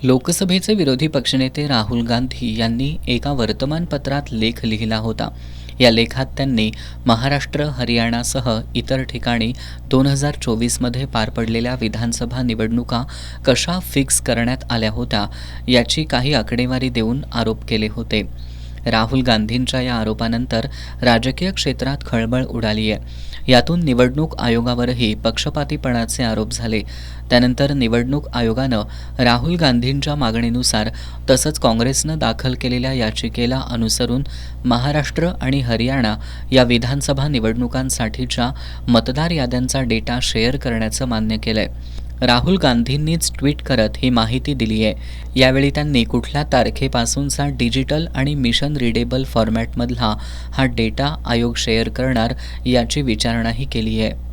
लोकसभेचे विरोधी पक्षनेते राहुल गांधी यांनी एका वर्तमानपत्रात लेख लिहिला होता. या लेखात त्यांनी महाराष्ट्र, हरियाणासह इतर ठिकाणी 2024मध्ये पार पडलेल्या विधानसभा निवडणुका कशा फिक्स करण्यात आल्या होत्या याची काही आकडेवारी देऊन आरोप केले होते. राहुल गांधींच्या या आरोपानंतर राजकीय क्षेत्रात खळबळ उडाली आहे. यातून निवडणूक आयोगावरही पक्षपातीपणाचे आरोप झाले. त्यानंतर निवडणूक आयोगानं राहुल गांधींच्या मागणीनुसार तसंच काँग्रेसनं दाखल केलेल्या याचिकेला अनुसरून महाराष्ट्र आणि हरियाणा या विधानसभा निवडणुकांसाठीच्या मतदार याद्यांचा डेटा शेअर करण्याचं मान्य केलंय. राहुल गांधींनीच ट्विट करत ही माहिती दिली आहे. यावेळी त्यांनी कुठल्या तारखेपासूनचा डिजिटल आणि मिशन रीडेबल फॉर्मॅटमधला हा डेटा आयोग शेअर करणार याची विचारणाही केली आहे.